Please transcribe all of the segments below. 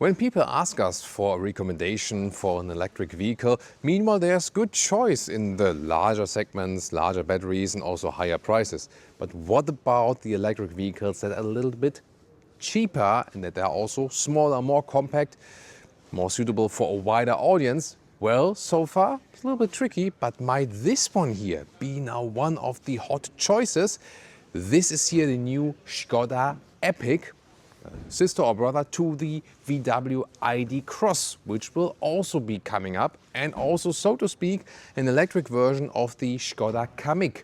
When people ask us for a recommendation for an electric vehicle, meanwhile there's good choice in the larger segments, larger batteries and also higher prices. But what about the electric vehicles that are a little bit cheaper and that are also smaller, more compact, more suitable for a wider audience? Well, so far it's a little bit tricky, but might this one here be now one of the hot choices? This is here the new Skoda Epic, sister or brother to the VW ID Cross, which will also be coming up, and also, so to speak, an electric version of the Skoda Kamiq.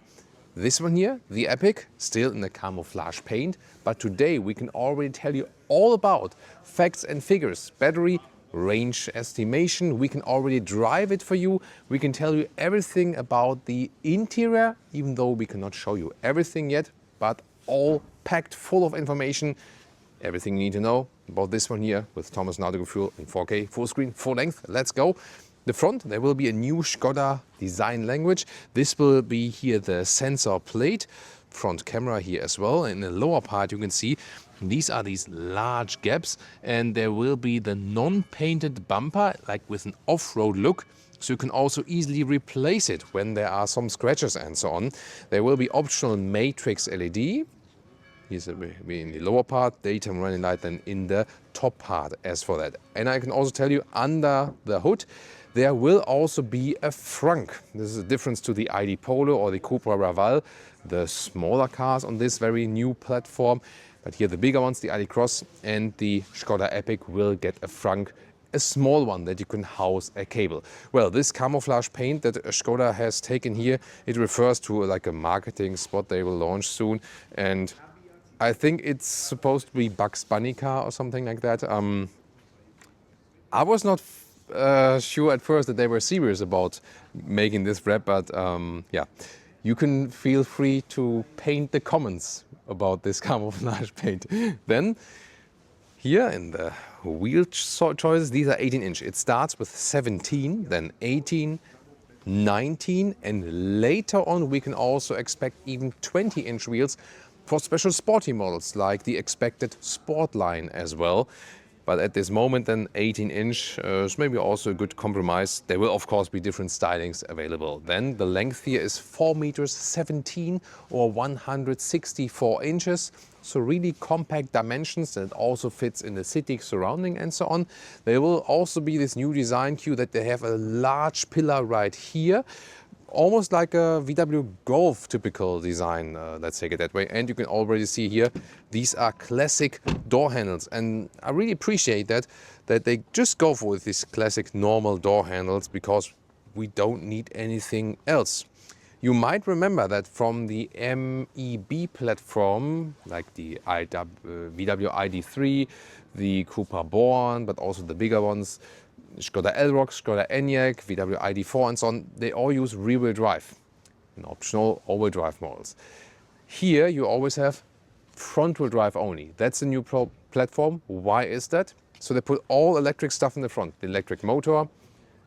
This one here, the Epic, still in the camouflage paint, but today we can already tell you all about facts and figures, battery, range estimation. We can already drive it for you. We can tell you everything about the interior, even though we cannot show you everything yet, but all packed full of information. Everything you need to know about this one here with Thomas Nautical in 4K, full screen, full length. Let's go. The front, there will be a new Skoda design language. This will be here the sensor plate, front camera here as well. In the lower part you can see these are these large gaps, and there will be the non-painted bumper, like with an off-road look. So you can also easily replace it when there are some scratches and so on. There will be optional matrix LED. Here's in the lower part, daytime running light, then in the top part as for that. And I can also tell you under the hood, there will also be a frunk. This is a difference to the ID Polo or the Cupra Raval, the smaller cars on this very new platform. But here the bigger ones, the ID Cross and the Skoda Epic, will get a frunk, a small one that you can house a cable. Well, this camouflage paint that Skoda has taken here, it refers to like a marketing spot they will launch soon. And I think it's supposed to be Bugs Bunny car or something like that. I was not sure at first that they were serious about making this wrap, but yeah, you can feel free to paint the comments about this camouflage paint. Then here in the wheel choices, these are 18-inch. It starts with 17, then 18, 19, and later on we can also expect even 20-inch wheels for special sporty models like the expected Sport line as well. But at this moment then 18-inch is maybe also a good compromise. There will of course be different stylings available. Then the length here is 4 meters 17 or 164 inches. So really compact dimensions that also fits in the city surrounding and so on. There will also be this new design cue that they have a large pillar right here. Almost like a VW Golf typical design, let's take it that way. And you can already see here, these are classic door handles. And I really appreciate that they just go for these classic normal door handles, because we don't need anything else. You might remember that from the MEB platform, like the VW ID3, the Cupra Born, but also the bigger ones, Skoda Elroq, Skoda Enyaq, VW ID4 and so on, they all use rear-wheel drive and optional all-wheel drive models. Here you always have front-wheel drive only. That's the new platform. Why is that? So they put all electric stuff in the front, the electric motor,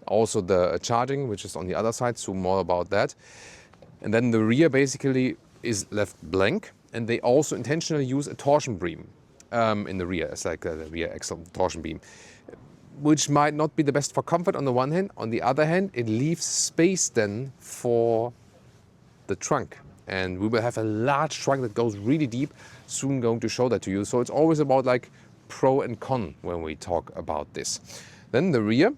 also the charging, which is on the other side, so more about that. And then the rear basically is left blank, and they also intentionally use a torsion beam in the rear. It's like the rear axle torsion beam, which might not be the best for comfort on the one hand. On the other hand, it leaves space then for the trunk. And we will have a large trunk that goes really deep, soon going to show that to you. So it's always about like pro and con when we talk about this. Then the rear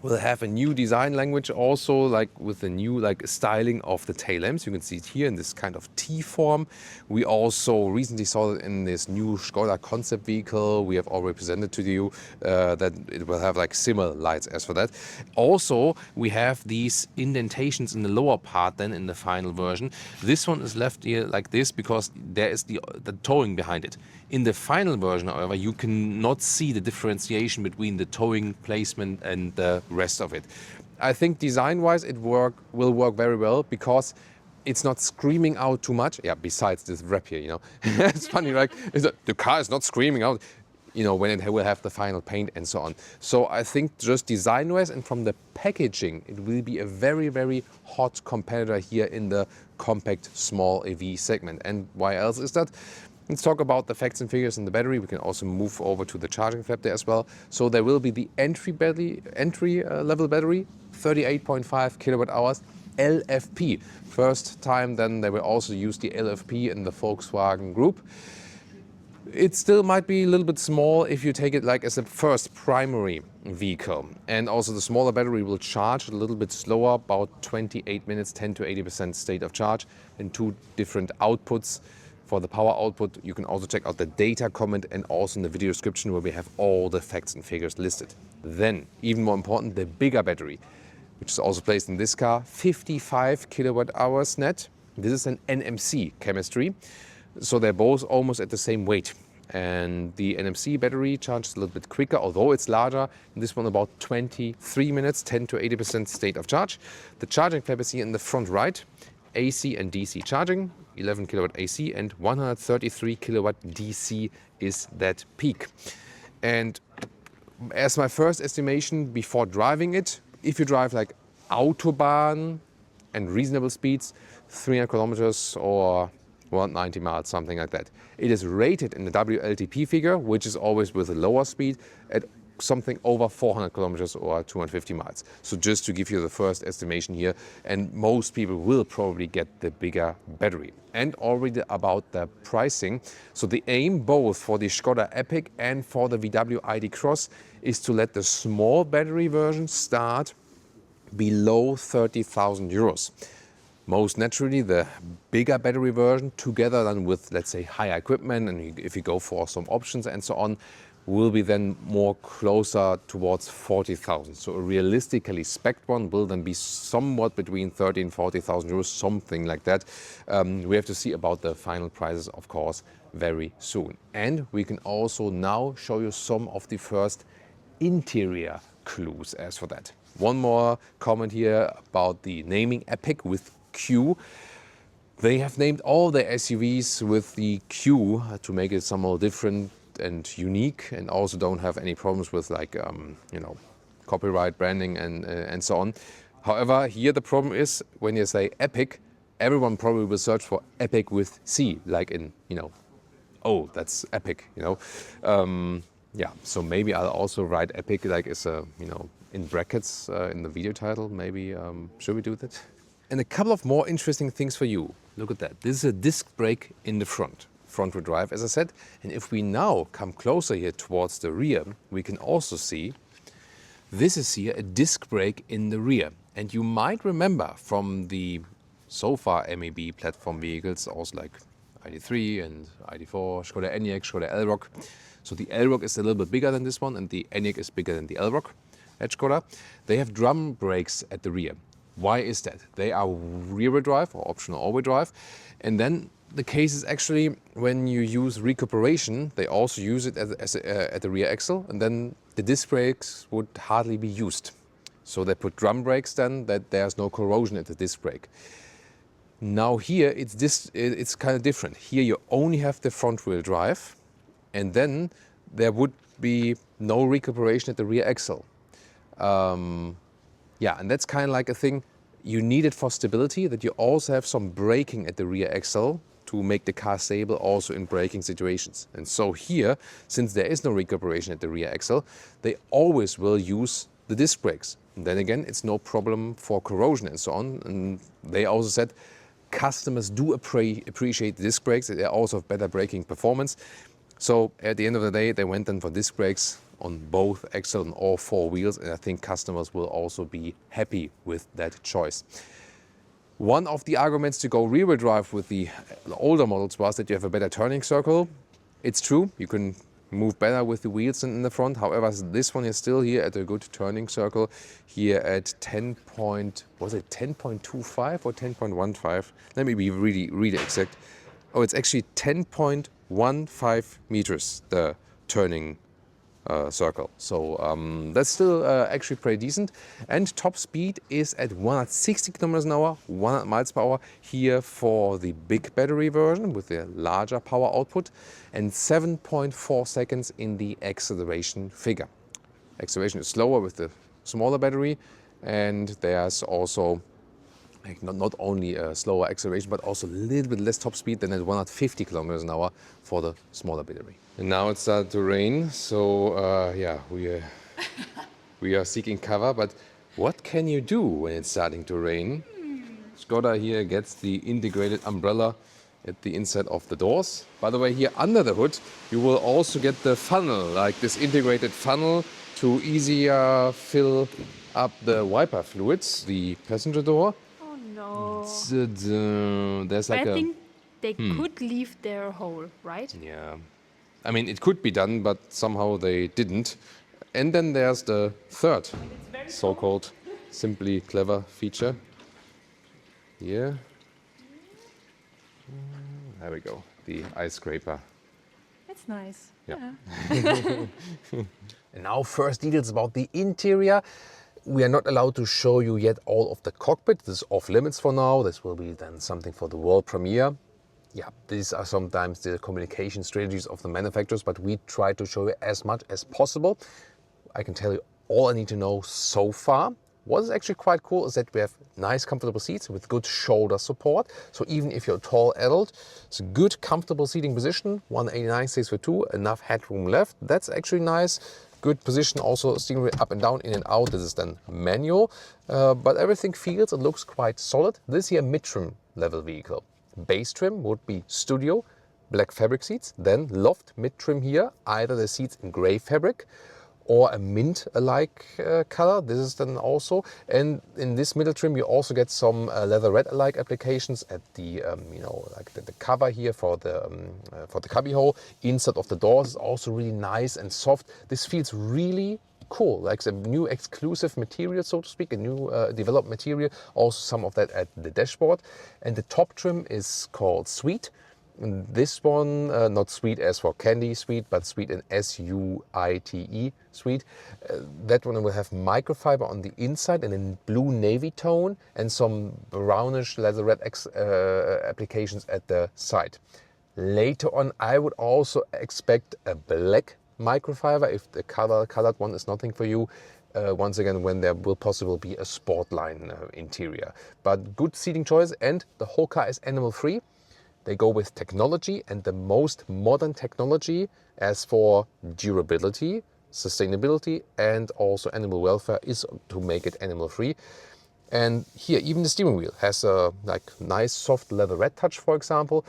will have a new design language also, like with the new like styling of the tail lamps. You can see it here in this kind of T form. We also recently saw it in this new Skoda concept vehicle. We have already presented to you that it will have like similar lights as for that. Also, we have these indentations in the lower part then in the final version. This one is left here like this because there is the towing behind it. In the final version, however, you cannot see the differentiation between the towing placement and the rest of it. I think design-wise it will work very well, because it's not screaming out too much. Yeah, besides this wrap here, you know. It's funny, right? The car is not screaming out, you know, when it will have the final paint and so on. So I think just design-wise and from the packaging, it will be a very, very hot competitor here in the compact small EV segment. And why else is that? Let's talk about the facts and figures in the battery. We can also move over to the charging flap there as well. So there will be the entry level battery, 38.5 kilowatt hours, LFP. First time then they will also use the LFP in the Volkswagen group. It still might be a little bit small if you take it like as a first primary vehicle. And also the smaller battery will charge a little bit slower, about 28 minutes, 10 to 80% state of charge, and two different outputs. For the power output, you can also check out the data comment and also in the video description where we have all the facts and figures listed. Then, even more important, the bigger battery, which is also placed in this car, 55 kilowatt hours net. This is an NMC chemistry, so they're both almost at the same weight. And the NMC battery charges a little bit quicker, although it's larger. This one about 23 minutes, 10 to 80% state of charge. The charging flap is here in the front right, AC and DC charging. 11 kilowatt AC and 133 kilowatt DC is that peak. And as my first estimation before driving it, if you drive like Autobahn and reasonable speeds, 300 kilometers or 190 miles, something like that. It is rated in the WLTP figure, which is always with a lower speed, at something over 400 kilometers or 250 miles. So just to give you the first estimation here, and most people will probably get the bigger battery. And already about the pricing. So the aim both for the Skoda Epic and for the VW ID Cross is to let the small battery version start below 30,000 euros. Most naturally, the bigger battery version, together then with, let's say, higher equipment, and if you go for some options and so on, will be then more closer towards 40,000. So a realistically spec'd one will then be somewhat between 30 and 40,000 euros, something like that. We have to see about the final prices, of course, very soon. And we can also now show you some of the first interior clues as for that. One more comment here about the naming Epic with Q. They have named all their SUVs with the Q to make it somehow different and unique, and also don't have any problems with like copyright branding and so on. However, here the problem is when you say Epic, everyone probably will search for Epic with C, like in oh, that's epic, yeah. So maybe I'll also write Epic like as a in brackets in the video title. Maybe should we do that? And a couple of more interesting things for you. Look at that. This is a disc brake in the front-wheel drive, as I said. And if we now come closer here towards the rear, we can also see this is here a disc brake in the rear. And you might remember from the so far MEB platform vehicles, also like ID3 and ID4, Skoda Enyaq, Skoda Elroq. So the Elroq is a little bit bigger than this one, and the Enyaq is bigger than the Elroq at Skoda. They have drum brakes at the rear. Why is that? They are rear-wheel drive or optional all-wheel drive. And then the case is actually when you use recuperation, they also use it at the rear axle, and then the disc brakes would hardly be used. So they put drum brakes then that there's no corrosion at the disc brake. Now here it's kind of different. Here you only have the front-wheel drive, and then there would be no recuperation at the rear axle. Yeah, and that's kind of like a thing you need it for stability, that you also have some braking at the rear axle to make the car stable also in braking situations. And so here, since there is no recuperation at the rear axle, they always will use the disc brakes. And then again, it's no problem for corrosion and so on. And they also said customers do appreciate the disc brakes. They also have better braking performance. So at the end of the day, they went then for disc brakes on both axle and all four wheels, and I think customers will also be happy with that choice. One of the arguments to go rear-wheel drive with the older models was that you have a better turning circle. It's true, you can move better with the wheels in the front. However, this one is still here at a good turning circle, here at 10.25 or 10.15? Let me be really exact. Oh, it's actually 10.15 meters, the turning circle. So that's still actually pretty decent. And top speed is at 160 kilometers an hour, 100 miles per hour here for the big battery version with the larger power output, and 7.4 seconds in the acceleration figure. Acceleration is slower with the smaller battery, and there's also like not only a slower acceleration, but also a little bit less top speed than at 150 kilometers an hour for the smaller battery. And now it started to rain, so yeah, we are seeking cover, but what can you do when it's starting to rain? Skoda here gets the integrated umbrella at the inside of the doors. By the way, here under the hood, you will also get the funnel, like this integrated funnel to easier fill up the wiper fluids, the passenger door. Oh no. There's like I think they could leave their hole, right? Yeah. I mean, it could be done, but somehow they didn't. And then there's the third so-called simply clever feature. Here. There we go, the ice scraper. That's nice. Yeah. And now first details about the interior. We are not allowed to show you yet all of the cockpit. This is off limits for now. This will be then something for the world premiere. Yeah, these are sometimes the communication strategies of the manufacturers, but we try to show you as much as possible. I can tell you all I need to know so far. What is actually quite cool is that we have nice comfortable seats with good shoulder support. So even if you're a tall adult, it's a good comfortable seating position. 189 stays for two, enough headroom left. That's actually nice. Good position also, steering wheel up and down, in and out. This is then manual, but everything feels and looks quite solid. This here mid-trim level vehicle. Base trim would be studio, black fabric seats, then loft mid-trim here, either the seats in gray fabric or a mint-alike color. This is then also, and in this middle trim you also get some leather red-alike applications at the like the cover here for the cubby hole. Inside of the doors is also really nice and soft. This feels really cool, like a new exclusive material, so to speak, a new developed material. Also some of that at the dashboard. And the top trim is called Sweet. And this one, not sweet as for candy sweet, but sweet in S-U-I-T-E, sweet. That one will have microfiber on the inside and in blue navy tone and some brownish leather red applications at the side. Later on, I would also expect a black microfiber if the colored one is nothing for you. Once again, when there will possibly be a Sportline interior. But good seating choice, and the whole car is animal free. They go with technology, and the most modern technology as for durability, sustainability, and also animal welfare is to make it animal free. And here, even the steering wheel has a like nice soft leather red touch, for example.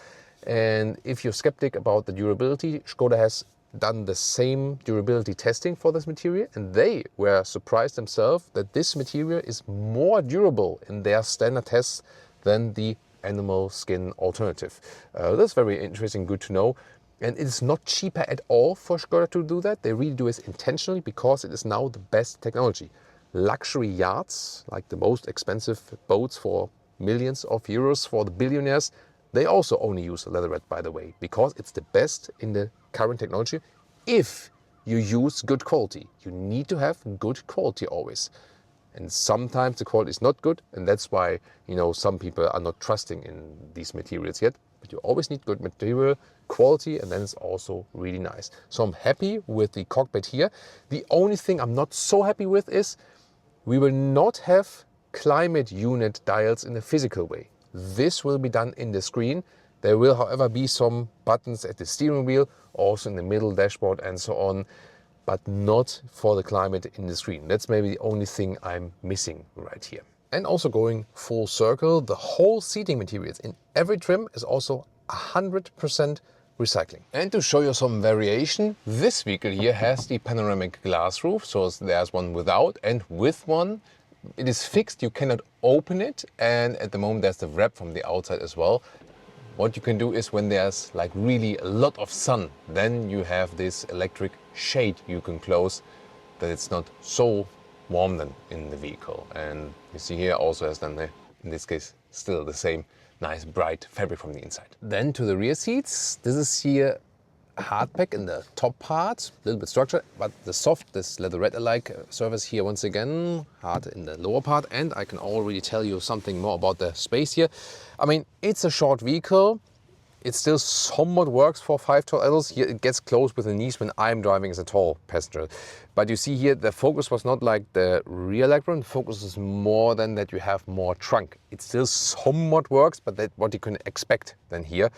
And if you're skeptic about the durability, Skoda has done the same durability testing for this material, and they were surprised themselves that this material is more durable in their standard tests than the animal skin alternative. That's very interesting, good to know. And it is not cheaper at all for Skoda to do that. They really do it intentionally because it is now the best technology. Luxury yachts, like the most expensive boats for millions of euros for the billionaires, they also only use leatherette, by the way, because it's the best in the current technology. If you use good quality, you need to have good quality always. And sometimes the quality is not good, and that's why, you know, some people are not trusting in these materials yet. But you always need good material quality, and then it's also really nice. So I'm happy with the cockpit here. The only thing I'm not so happy with is we will not have climate unit dials in a physical way. This will be done in the screen. There will, however, be some buttons at the steering wheel, also in the middle dashboard and so on, but not for the climate in the screen. That's maybe the only thing I'm missing right here. And also going full circle, the whole seating materials in every trim is also 100% recycling. And to show you some variation, this vehicle here has the panoramic glass roof. So there's one without, and with one. It is fixed, you cannot open it, and at the moment there's the wrap from the outside as well. What you can do is when there's like really a lot of sun, then you have this electric shade you can close, that it's not so warm then in the vehicle. And you see here also has then in this case still the same nice bright fabric from the inside. Then to the rear seats, this is here hardpack in the top part, a little bit structured, but the soft, this leatherette-alike surface here once again, hard in the lower part. And I can already tell you something more about the space here. I mean, it's a short vehicle, it still somewhat works for 5 tall adults. Here it gets close with the knees when I'm driving as a tall passenger. But you see here, the focus was not like the rear legroom. The focus is more than that you have more trunk. It still somewhat works, but that's what you can expect than here.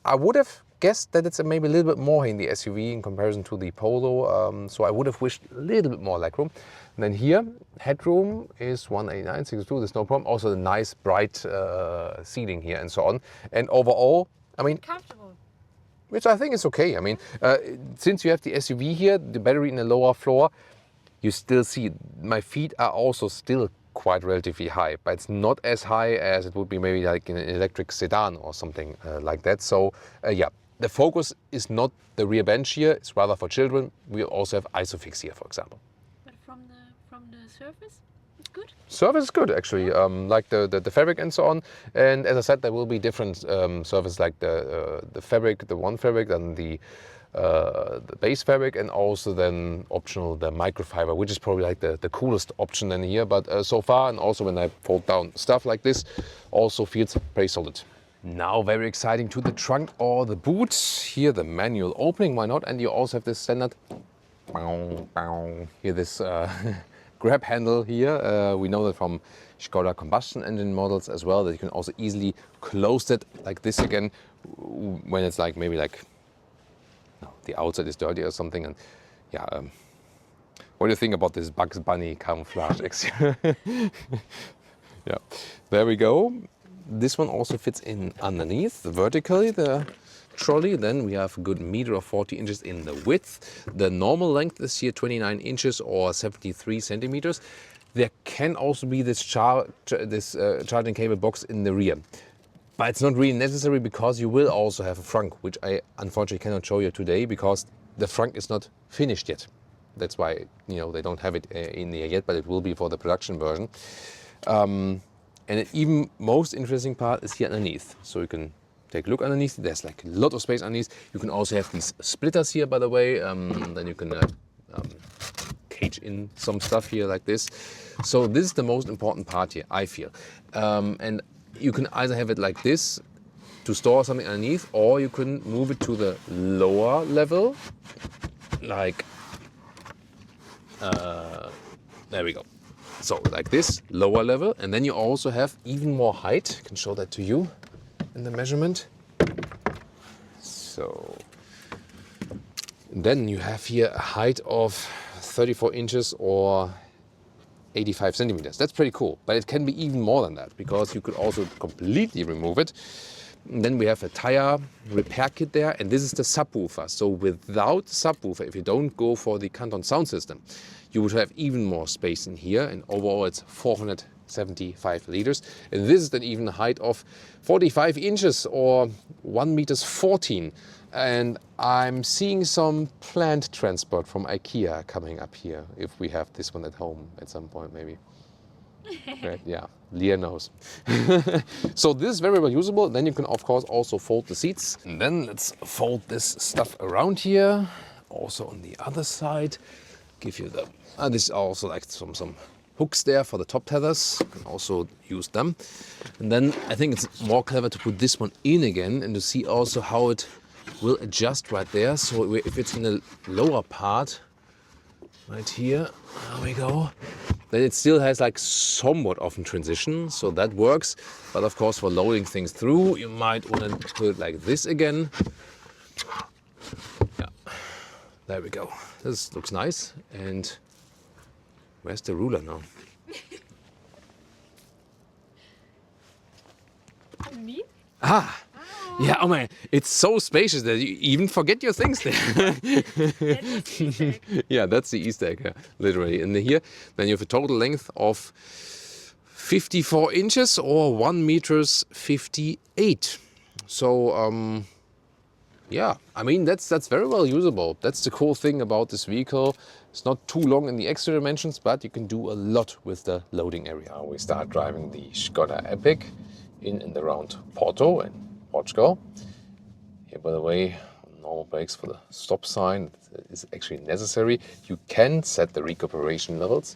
I would have guessed that it's maybe a little bit more in the SUV in comparison to the Polo. So I would have wished a little bit more legroom. And then here, headroom is 189.62. There's no problem. Also the nice bright seating here and so on. And overall, I mean, Comfortable. which I think is okay. I mean, since you have the SUV here, the battery in the lower floor, you still see my feet are also still quite relatively high, but it's not as high as it would be maybe like in an electric sedan or something like that. So yeah, the focus is not the rear bench here, it's rather for children. We also have ISOFIX here, for example. But from the surface, it's good. Surface is good actually, like the fabric and so on. And as I said, there will be different surfaces like the fabric, the one fabric, then the base fabric, and also then optional the microfiber, which is probably like the coolest option then here. But so far, and also when I fold down stuff like this, also feels pretty solid. Now very exciting to the trunk or the boot. Here the manual opening, why not? And you also have this standard, here this grab handle here. We know that from Skoda combustion engine models as well, that you can also easily close it like this again when it's like maybe like the outside is dirty or something. And yeah, what do you think about this Bugs Bunny camouflage exterior? Yeah, there we go. This one also fits in underneath vertically, the trolley. Then we have a good meter or 40 inches in the width. The normal length is here 29 inches or 73 centimeters. There can also be this charging cable box in the rear. But it's not really necessary because you will also have a frunk, which I unfortunately cannot show you today because the frunk is not finished yet. That's why, you know, they don't have it in there yet, but it will be for the production version. And an even most interesting part is here underneath. So you can take a look underneath. There's like a lot of space underneath. You can also have these splitters here, by the way. Then you can cage in some stuff here like this. So this is the most important part here, I feel. And you can either have it like this to store something underneath, or you can move it to the lower level, like, there we go. So like this, lower level, and then you also have even more height. I can show that to you in the measurement. So then you have here a height of 34 inches or 85 centimeters. That's pretty cool, but it can be even more than that because you could also completely remove it. And then we have a tire repair kit there, and this is the subwoofer. So without the subwoofer, if you don't go for the Canton sound system, you would have even more space in here, and overall it's 475 liters. And this is then even a height of 45 inches or 1 meters 14. And I'm seeing some planned transport from IKEA coming up here, if we have this one at home at some point maybe. Right, yeah, Leah knows. So this is very well usable. Then you can of course also fold the seats. And then let's fold this stuff around here. Also on the other side, give you the, this is also like some hooks there for the top tethers. You can also use them. And then I think it's more clever to put this one in again and to see also how it will adjust right there. So if it's in the lower part, right here, there we go, then it still has like somewhat of a transition, so that works. But of course for loading things through, you might want to put it like this again. Yeah, there we go. This looks nice. And where's the ruler now? Me? Ah! Yeah, oh man, it's so spacious that you even forget your things there. That's Easter egg. Yeah, that's the Easter egg, yeah, literally. And here, then you have a total length of 54 inches or 1 meters 58. So, yeah, I mean, that's very well usable. That's the cool thing about this vehicle. It's not too long in the extra dimensions, but you can do a lot with the loading area. Now we start driving the Skoda Epic in and around Porto and Portugal. Here, by the way, normal brakes for the stop sign is actually necessary. You can set the recuperation levels.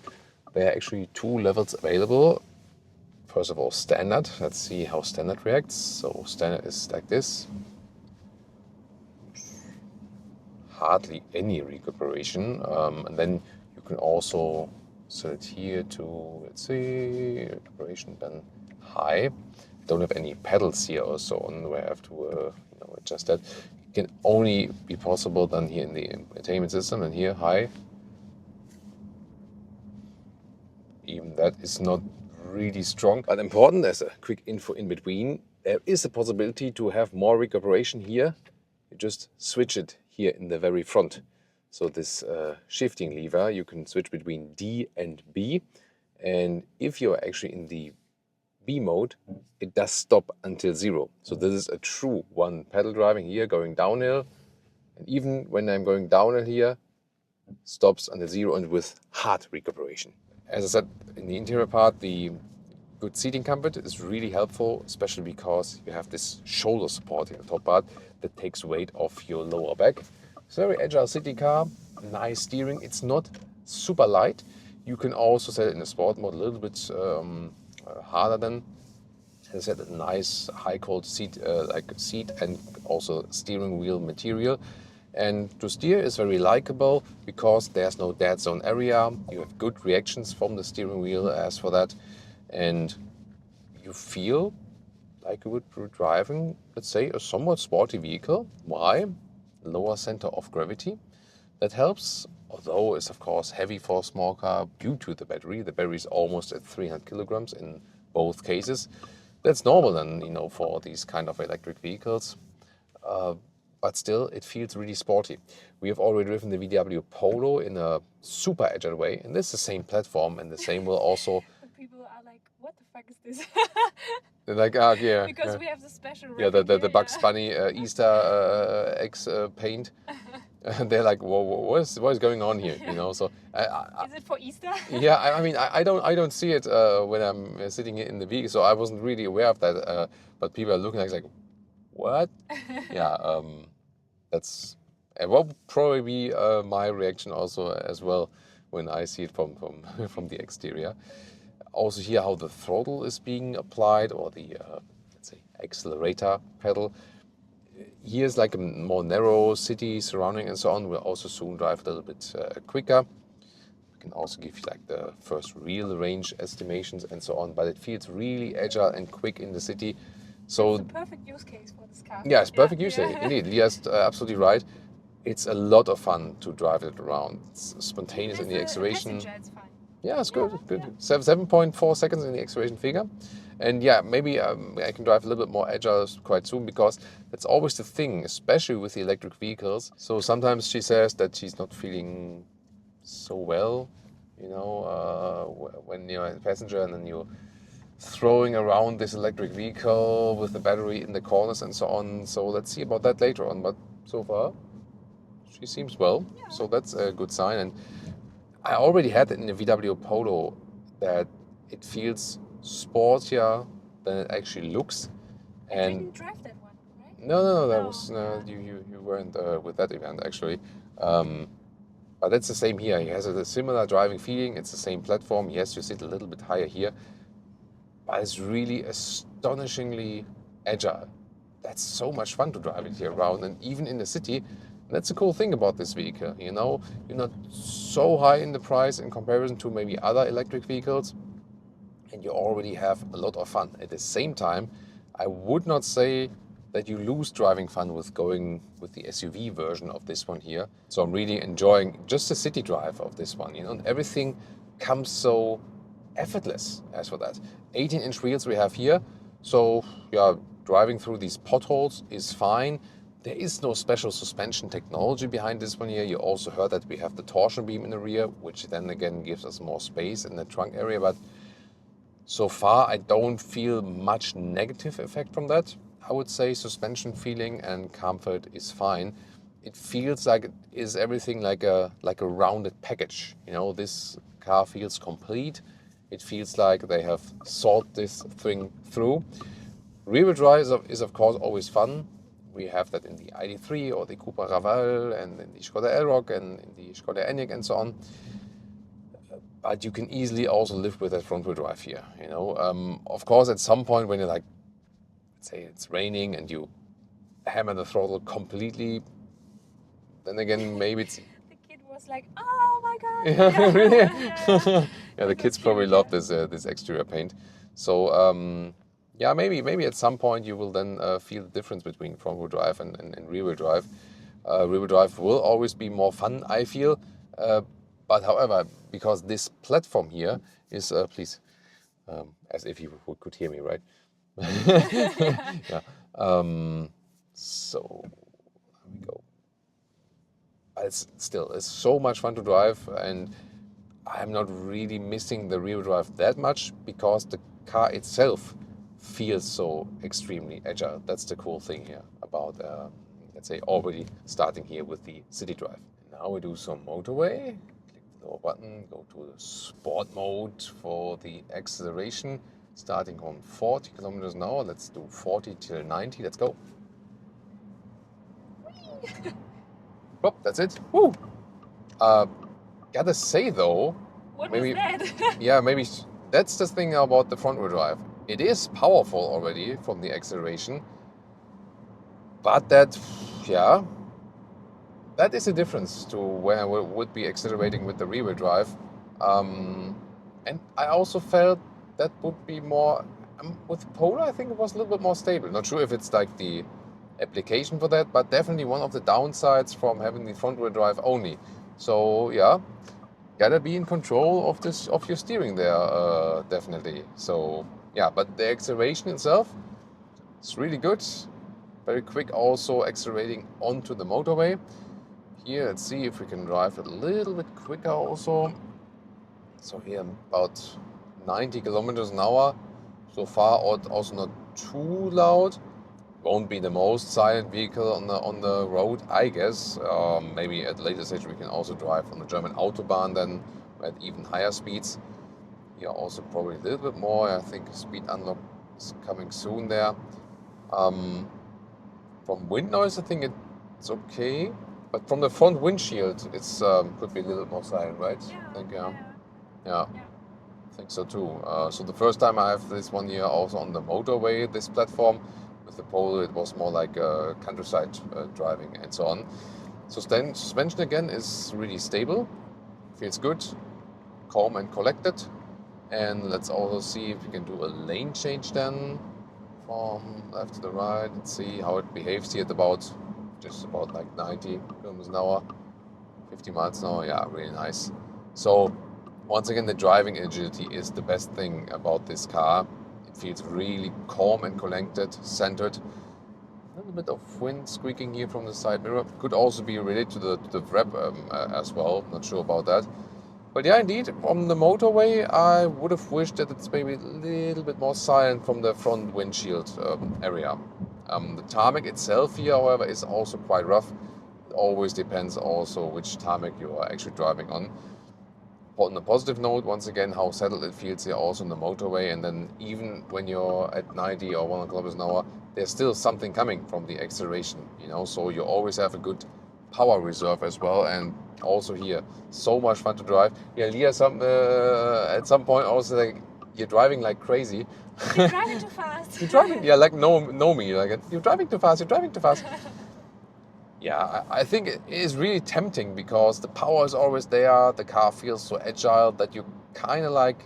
There are actually 2 levels available. First of all, standard. Let's see how standard reacts. So standard is like this. hardly any recuperation. And then you can also set it here to, let's see, recuperation then high. Don't have any pedals here or so on where I have to adjust that. It can only be possible then here in the entertainment system, and here high. Even that is not really strong. But important, as a quick info in between, there is a possibility to have more recuperation here. You just switch it here in the very front. So this shifting lever, you can switch between D and B. And if you're actually in the B mode, it does stop until 0. So this is a true one pedal driving here, going downhill. And even when I'm going downhill here, stops until 0 and with hard recuperation. As I said, in the interior part, the good seating comfort is really helpful, especially because you have this shoulder support in the top part that takes weight off your lower back. It's a very agile city car, nice steering. It's not super light. You can also set it in the sport mode a little bit harder than, as I said, a nice high cold seat, seat and also steering wheel material. And to steer is very likable because there's no dead zone area. You have good reactions from the steering wheel as for that. And you feel like you would be driving, let's say, a somewhat sporty vehicle. Why? Lower center of gravity. That helps, although it's of course heavy for a small car due to the battery. The battery is almost at 300 kilograms in both cases. That's normal then, for these kind of electric vehicles. But still, it feels really sporty. We have already driven the VW Polo in a super agile way, and this is the same platform, and the same will also... People are like, what the fuck is this? They're like, yeah. Because yeah. we have the special Yeah, the Bugs Bunny Easter eggs paint. And they're like, whoa, what is going on here? So is it for Easter? Yeah, I don't see it when I'm sitting in the vehicle, so I wasn't really aware of that. But people are looking like, what? Yeah, that's will probably be my reaction also as well when I see it from from the exterior. Also here, how the throttle is being applied, or the let's say accelerator pedal. Here's like a more narrow city surrounding and so on. We'll also soon drive a little bit quicker. We can also give you like the first real range estimations and so on, but it feels really agile and quick in the city. So it's a perfect use case for this car. Yeah, it's perfect use case. Indeed, Lia's absolutely right. It's a lot of fun to drive it around. It's spontaneous in the acceleration. It's fine. Yeah, it's good. Good. 7.4 seconds in the acceleration figure. And yeah, maybe I can drive a little bit more agile quite soon, because that's always the thing, especially with the electric vehicles. So sometimes she says that she's not feeling so well, when you're a passenger and then you're throwing around this electric vehicle with the battery in the corners and so on. So let's see about that later on. But so far, she seems well. Yeah. So that's a good sign. And I already had it in the VW Polo that it feels sportier than it actually looks. And you didn't drive that one, right? No, that was you weren't with that event actually. But it's the same here. He has a similar driving feeling. It's the same platform. Yes, you sit a little bit higher here, but it's really astonishingly agile. That's so much fun to drive it here around, and even in the city. That's the cool thing about this vehicle, You're not so high in the price in comparison to maybe other electric vehicles, and you already have a lot of fun. At the same time, I would not say that you lose driving fun with going with the SUV version of this one here. So I'm really enjoying just the city drive of this one, and everything comes so effortless as for that. 18-inch wheels we have here, so yeah, driving through these potholes is fine. There is no special suspension technology behind this one here. You also heard that we have the torsion beam in the rear, which then again gives us more space in the trunk area. But so far, I don't feel much negative effect from that. I would say suspension feeling and comfort is fine. It feels like it is everything like a rounded package. This car feels complete. It feels like they have thought this thing through. Rear-wheel drive is of course always fun. We have that in the ID.3 or the Cupra Raval and in the Skoda Elroq and in the Skoda Enyaq and so on. But you can easily also live with that front-wheel drive here. Of course, at some point when you're like, let's say it's raining and you hammer the throttle completely, then again, maybe it's... The kid was like, oh my god. Yeah, really? Yeah. Yeah, the kids probably love this this exterior paint. So yeah, maybe at some point you will then feel the difference between front-wheel drive and rear-wheel drive. Rear-wheel drive will always be more fun, I feel. But however, because this platform here is, please, as if you could hear me, right? Yeah. So there we go. But it's so much fun to drive, and I'm not really missing the rear drive that much because the car itself feels so extremely agile. That's the cool thing here about, let's say, already starting here with the city drive. Now we do some motorway. Click the lower button, go to the sport mode for the acceleration. Starting on 40 kilometers an hour. Let's do 40 till 90. Let's go. Oh, that's it. Woo! Gotta say though, What maybe, was that? yeah, maybe that's the thing about the front wheel drive. It is powerful already from the acceleration, but that, yeah, that is a difference to where I would be accelerating with the rear wheel drive. And I also felt that would be more, with Polar I think it was a little bit more stable. Not sure if it's like the application for that, but definitely one of the downsides from having the front wheel drive only. So yeah, gotta be in control of your steering there, definitely. So yeah, but the acceleration itself, it's really good. Very quick also accelerating onto the motorway. Here, let's see if we can drive a little bit quicker also. So here about 90 kilometers an hour. So far also not too loud. Won't be the most silent vehicle on the road, I guess. Maybe at a later stage we can also drive on the German Autobahn then at even higher speeds. Here also probably a little bit more. I think speed unlock is coming soon there. From wind noise, I think it's okay. But from the front windshield, it's could be a little more silent, right? Yeah, I think, yeah. yeah. I think so too. So the first time I have this one here also on the motorway, this platform. With the Polo, it was more like countryside driving and so on. So suspension again is really stable, feels good, calm and collected. And let's also see if we can do a lane change then from left to the right. Let's see how it behaves here at just about like 90 kilometers an hour, 50 miles an hour. Yeah, really nice. So once again, the driving agility is the best thing about this car. It feels really calm and collected, centered. A little bit of wind squeaking here from the side mirror. Could also be related to the wrap as well. Not sure about that. But yeah, indeed, on the motorway, I would have wished that it's maybe a little bit more silent from the front windshield area. The tarmac itself here, however, is also quite rough. It always depends also which tarmac you are actually driving on. On the positive note, once again, how settled it feels here also on the motorway. And then even when you're at 90 or 100 kilometers an hour, there's still something coming from the acceleration, you know, so you always have a good power reserve as well. And also here, so much fun to drive. Yeah, Leah, at some point also like, you're driving like crazy. You're driving too fast. You're driving, yeah, like know me, like you're driving too fast, you're driving too fast. Yeah, I think it is really tempting because the power is always there. The car feels so agile that you kind of like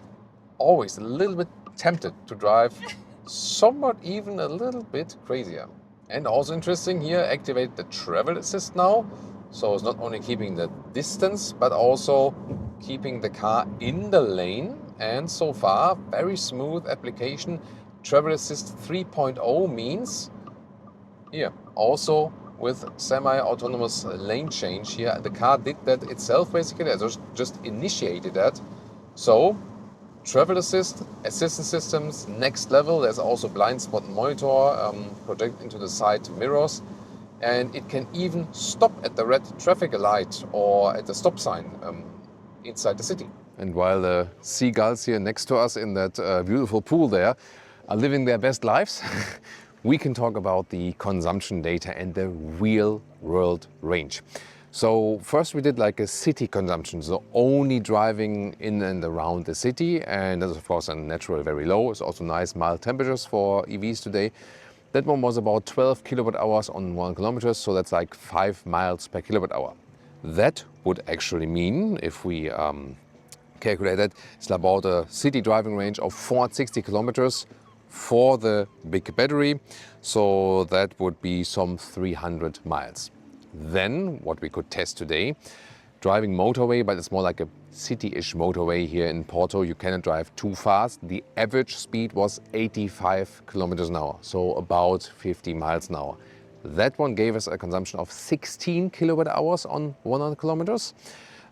always a little bit tempted to drive somewhat even a little bit crazier. And also interesting here, activate the travel assist now. So it's not only keeping the distance, but also keeping the car in the lane. And so far, very smooth application. Travel assist 3.0 means here also with semi-autonomous lane change here. The car did that itself basically. I just initiated that. So travel assist, assistance systems, next level. There's also blind spot monitor, project into the side mirrors. And it can even stop at the red traffic light or at the stop sign inside the city. And while the seagulls here next to us in that beautiful pool there are living their best lives, we can talk about the consumption data and the real world range. So first we did like a city consumption, so only driving in and around the city, and that's of course a natural very low. It's also nice mild temperatures for EVs today. That one was about 12 kilowatt hours on 1 kilometer, so that's like 5 miles per kilowatt hour. That would actually mean, if we calculate that, it's about a city driving range of 460 kilometers for the big battery. So that would be some 300 miles. Then what we could test today, driving motorway, but it's more like a city-ish motorway here in Porto. You cannot drive too fast. The average speed was 85 kilometers an hour, so about 50 miles an hour. That one gave us a consumption of 16 kilowatt hours on 100 kilometers.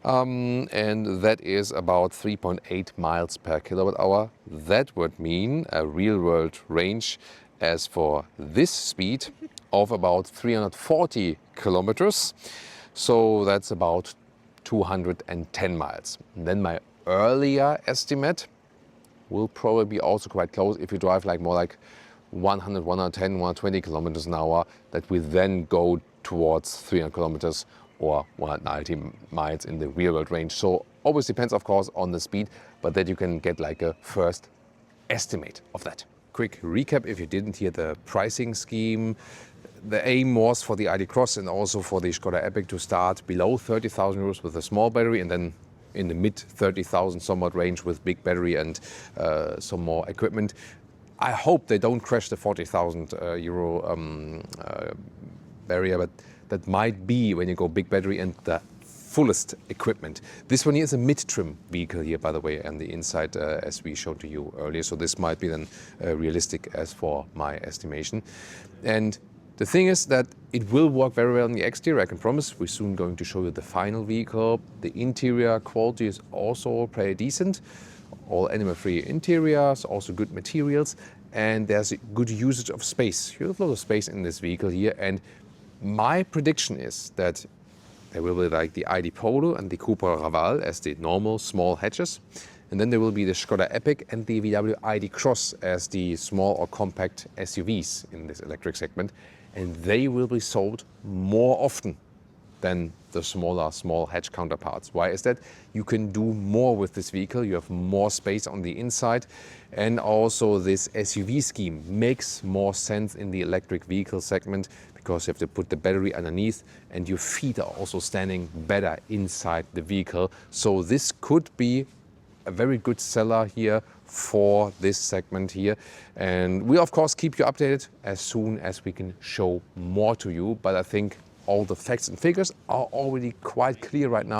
And that is about 3.8 miles per kilowatt hour. That would mean a real-world range as for this speed of about 340 kilometers. So that's about 210 miles. And then my earlier estimate will probably be also quite close if you drive like more like 100, 110, 120 kilometers an hour, that we then go towards 300 kilometers or 190 miles in the real world range. So always depends, of course, on the speed, but that you can get like a first estimate of that. Quick recap if you didn't hear the pricing scheme. The aim was for the ID Cross and also for the Skoda Epic to start below 30,000 euros with a small battery, and then in the mid 30,000 somewhat range with big battery and some more equipment. I hope they don't crash the 40,000 euro barrier, but that might be when you go big battery and the fullest equipment. This one here is a mid-trim vehicle here, by the way, and the inside as we showed to you earlier. So this might be then realistic as for my estimation. And the thing is that it will work very well in the exterior, I can promise. We're soon going to show you the final vehicle. The interior quality is also pretty decent. All animal-free interiors, also good materials, and there's a good usage of space. You have a lot of space in this vehicle here, and my prediction is that there will be like the ID Polo and the Cupra Raval as the normal small hatches, and then there will be the Skoda Epic and the VW ID Cross as the small or compact SUVs in this electric segment, and they will be sold more often than the smaller small hatch counterparts. Why is that? You can do more with this vehicle, you have more space on the inside, and also this SUV scheme makes more sense in the electric vehicle segment because you have to put the battery underneath and your feet are also standing better inside the vehicle. So this could be a very good seller here for this segment here. And we of course keep you updated as soon as we can show more to you, but I think all the facts and figures are already quite clear right now.